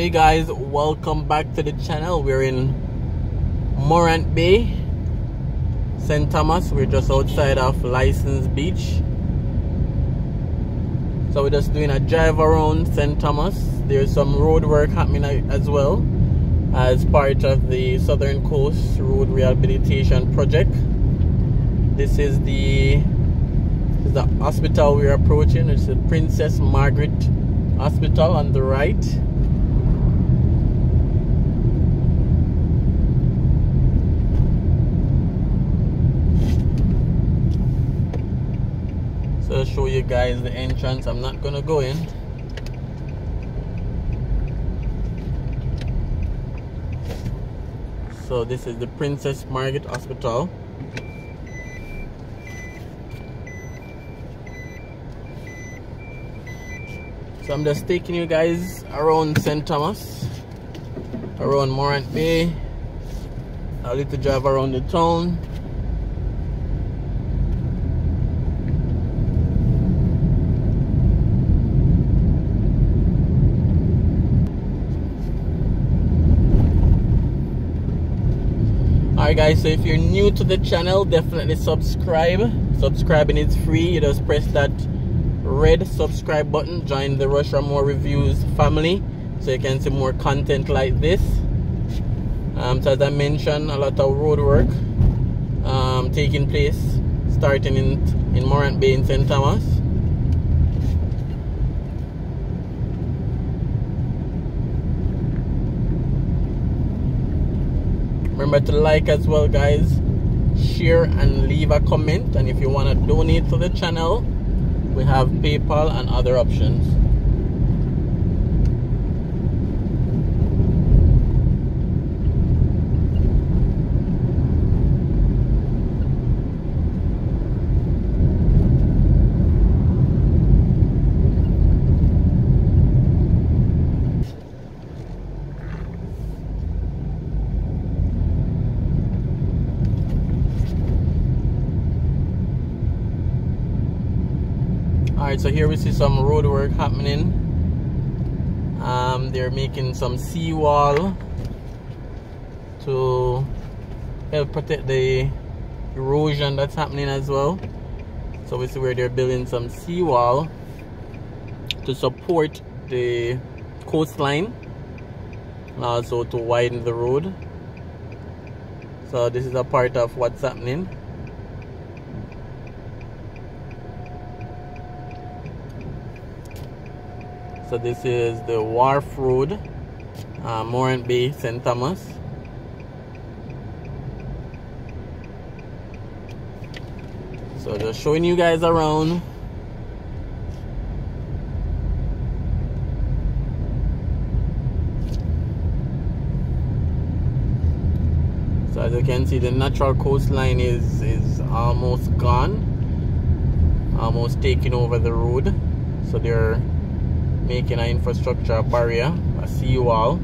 Hey guys, welcome back to the channel. We're in Morant Bay, St. Thomas. We're just outside of License Beach. So we're just doing a drive around St. Thomas. There's some road work happening as well as part of the Southern Coast Road Rehabilitation Project. This is the hospital we're approaching. It's the Princess Margaret Hospital on the right. So I'll show you guys the entrance. I'm not gonna go in. So this is the Princess Margaret Hospital. So I'm just taking you guys around St. Thomas, around Morant Bay, a little drive around the town. Alright guys, so if you're new to the channel, definitely subscribe. Subscribing is free. You just press that red subscribe button, join the Raymore Reviews family so you can see more content like this. So as I mentioned, a lot of road work taking place, starting in Morant Bay in St. Thomas. Remember to like as well guys, share and leave a comment, and if you want to donate to the channel, we have PayPal and other options. Alright, so here we see some road work happening. They're making some seawall to help protect the erosion that's happening as well. So we see where they're building some seawall to support the coastline and also to widen the road. So this is a part of what's happening. So this is the Wharf Road, Morant Bay, St. Thomas. So just showing you guys around. So as you can see, the natural coastline is almost gone, almost taking over the road. So they're making an infrastructure barrier, a seawall.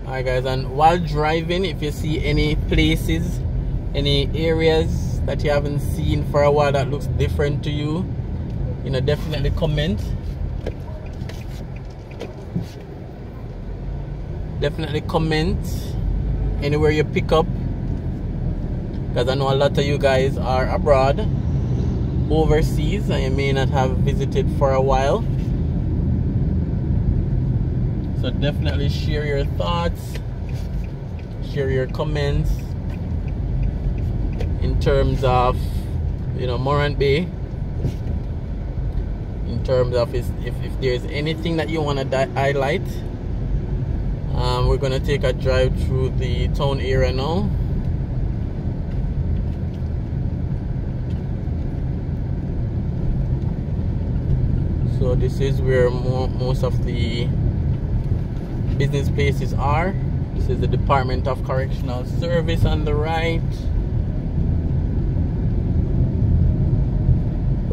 Alright guys, and while driving, if you see any places, any areas that you haven't seen for a while that looks different to you, you know, definitely comment. Definitely comment anywhere you pick up, because I know a lot of you guys are abroad, overseas, and you may not have visited for a while. So definitely share your thoughts, share your comments in terms of, you know, Morant Bay, in terms of if there's anything that you want to highlight. We're going to take a drive through the town area now. So this is where most of the business places are. This is the Department of Correctional Service on the right.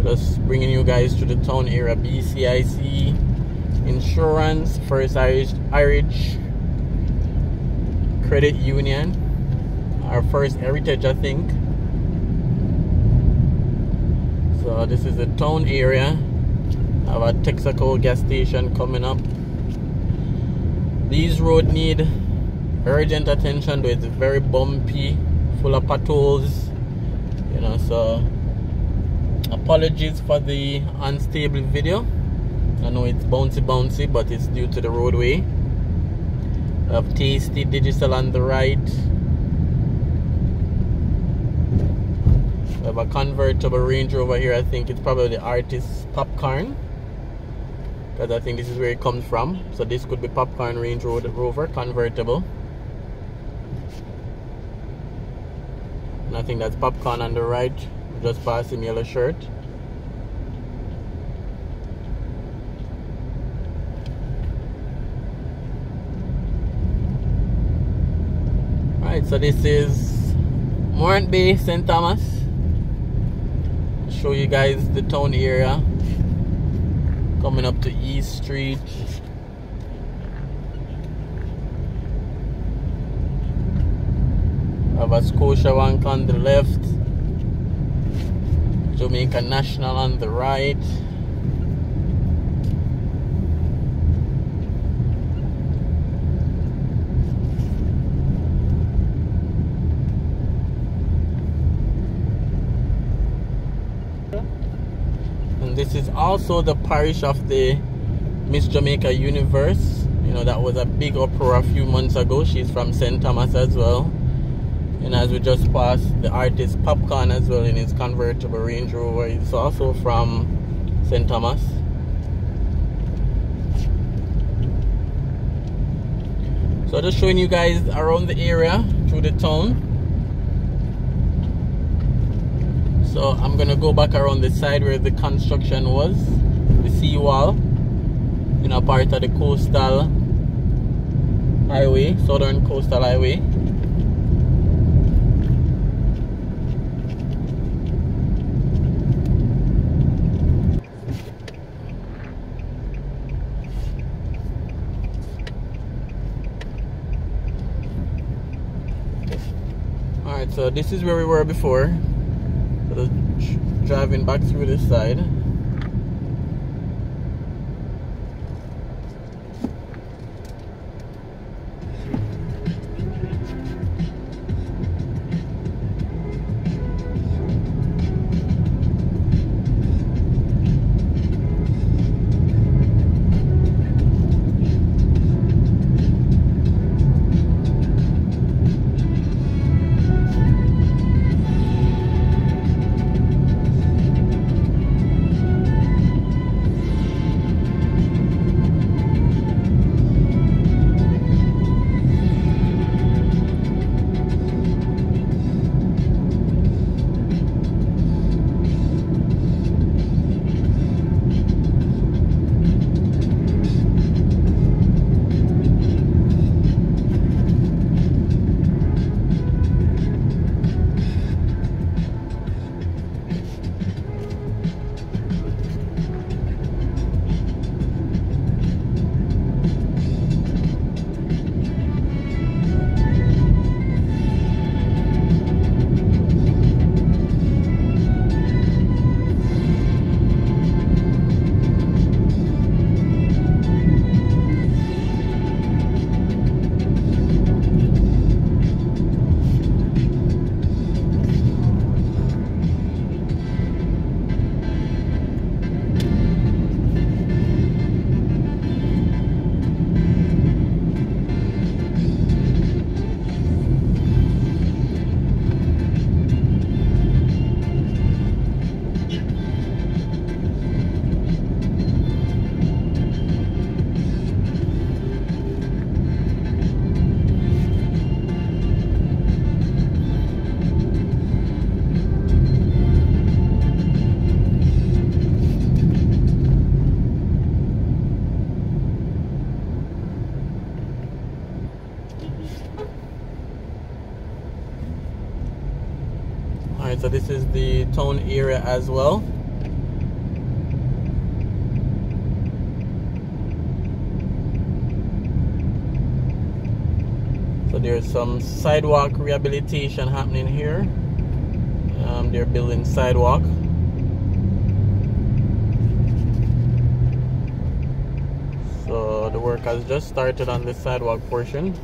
Just bringing you guys to the town area. BCIC Insurance, First Irish Credit Union, our First Heritage, I think. So this is the town area. I have a Texaco gas station coming up. These roads need urgent attention, though it's very bumpy, full of potholes, you know. So apologies for the unstable video. I know it's bouncy, but it's due to the roadway. We have Tasty Digital on the right. We have a convertible Range Rover here. I think it's probably the artist's Popcorn, because I think this is where it comes from. So this could be Popcorn Range Rover convertible. And I think that's Popcorn on the right, just past him, yellow shirt. Alright, so this is Morant Bay, St. Thomas. Show you guys the town area. Coming up to East Street. I have a Scotia one on the left. Jamaica National on the right. And this is also the parish of the Miss Jamaica Universe. You know, that was a big uproar a few months ago. She's from St. Thomas as well. And as we just passed, the artist Popcorn as well in his convertible Range Rover. He's also from St. Thomas. So just showing you guys around the area through the town. So I'm gonna go back around the side where the construction was, the seawall, you know, part of the coastal highway, southern coastal highway. Alright, so this is where we were before. So driving back through this side. this is the town area as well. So there's some sidewalk rehabilitation happening here. They're building sidewalk. So the work has just started on the sidewalk portion.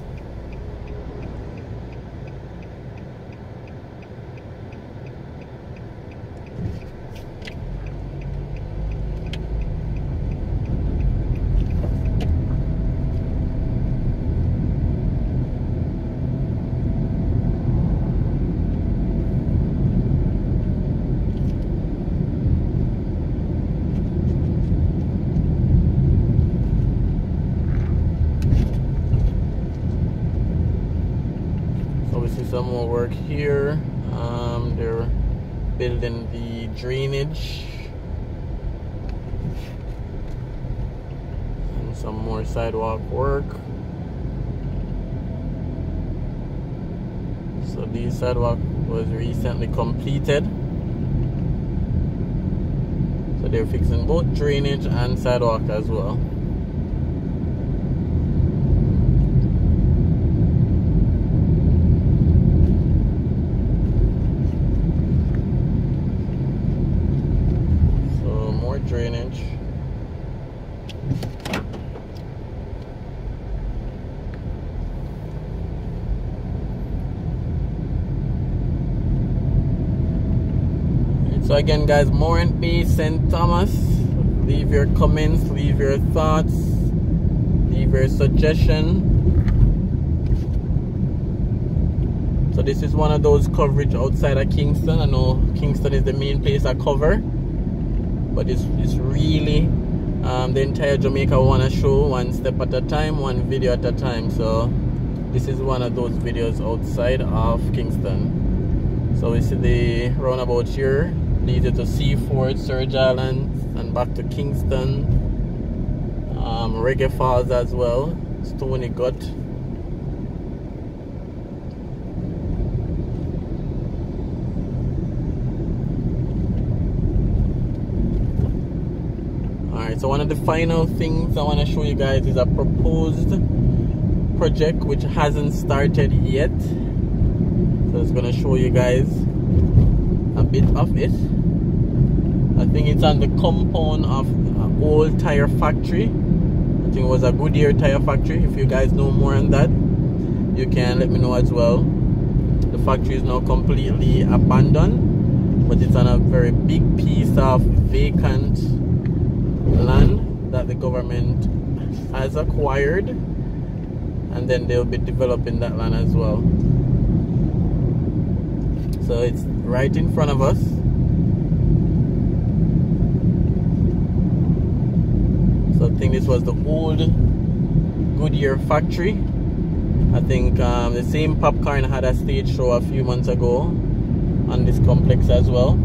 Some more work here. They're building the drainage and some more sidewalk work. So this sidewalk was recently completed. So they're fixing both drainage and sidewalk as well. Drainage. So again guys, Morant Bay, St. Thomas, leave your comments, leave your thoughts, leave your suggestion. So this is one of those coverage outside of Kingston. I know Kingston is the main place I cover, but it's really the entire Jamaica want to show one step at a time, one video at a time. So this is one of those videos outside of Kingston. So we see the roundabout here, leads you to Seaford, Surge Island, and back to Kingston. Reggae Falls as well, Stony Gut. So one of the final things I want to show you guys is a proposed project which hasn't started yet. So it's going to show you guys a bit of it. I think it's on the compound of an old tire factory. I think it was a Goodyear tire factory. If you guys know more on that, you can let me know as well. The factory is now completely abandoned, but it's on a very big piece of vacant land that the government has acquired, and then they'll be developing that land as well. So it's right in front of us. So I think this was the old Goodyear factory. I think the same Popcorn had a stage show a few months ago on this complex as well.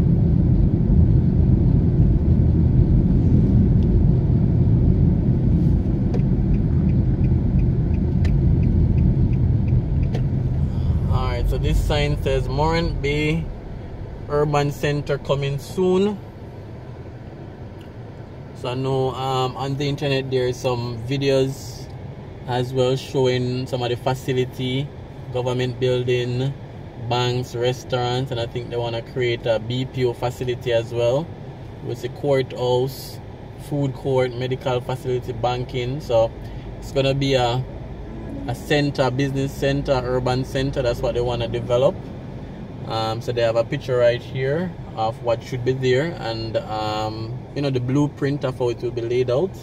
So this sign says Morant Bay Urban Center coming soon. So I know on the internet there is some videos as well showing some of the facility, government building, banks, restaurants, and I think they want to create a BPO facility as well with a courthouse, food court, medical facility, banking. So it's gonna be a center, business center, urban center. That's what they want to develop. So they have a picture right here of what should be there, and you know, the blueprint of how it will be laid out.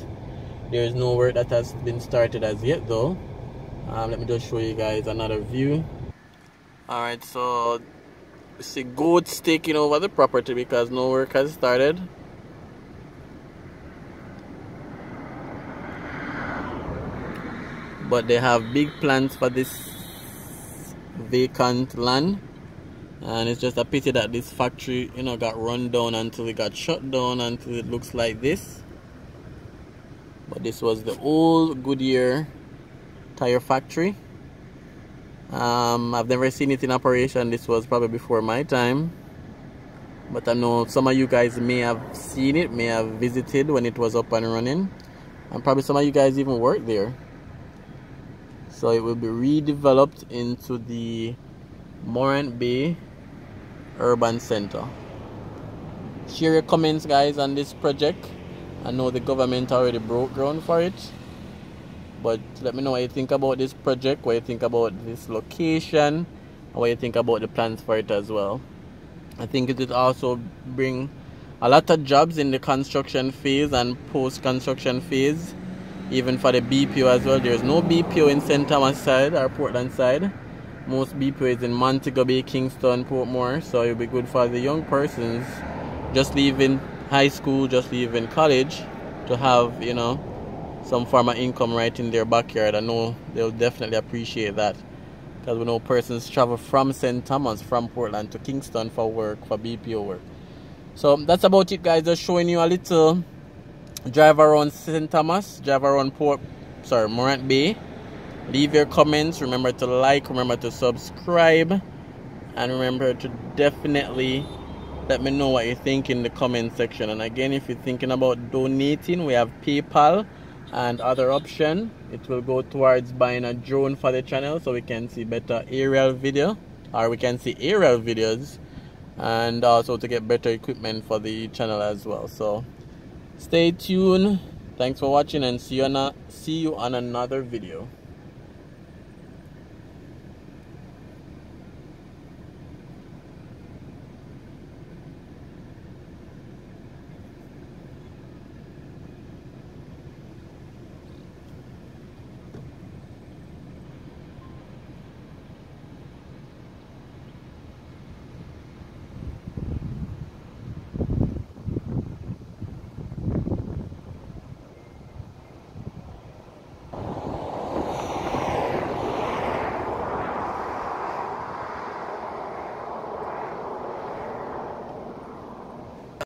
There is no work that has been started as yet though. Let me just show you guys another view. Alright, so you see goats taking over the property because no work has started. But they have big plans for this vacant land, and it's just a pity that this factory, you know, got run down until it got shut down until it looks like this. But this was the old Goodyear tire factory. I've never seen it in operation. This was probably before my time. but I know some of you guys may have seen it, may have visited when it was up and running, and probably some of you guys even worked there. So it will be redeveloped into the Morant Bay Urban Center. Share your comments, guys, on this project. I know the government already broke ground for it, but let me know what you think about this project, what you think about this location, and what you think about the plans for it as well. I think it will also bring a lot of jobs in the construction phase and post-construction phase, even for the BPO as well. There's no BPO in St. Thomas side or Portland side. Most BPO is in Montego Bay, Kingston, Portmore, so it'll be good for the young persons just leaving high school, just leaving college, to have, you know, some form of income right in their backyard. I know they'll definitely appreciate that, because we know persons travel from St. Thomas, from Portland to Kingston for work, for BPO work. So that's about it, guys. Just showing you a little drive around St. Thomas, drive around Morant Bay. Leave your comments, remember to like, remember to subscribe, and remember to definitely let me know what you think in the comment section. And again, if you're thinking about donating, we have PayPal and other option. It will go towards buying a drone for the channel, so we can see better aerial video, or we can see aerial videos, and also to get better equipment for the channel as well. So stay tuned. Thanks for watching, and see you on another video.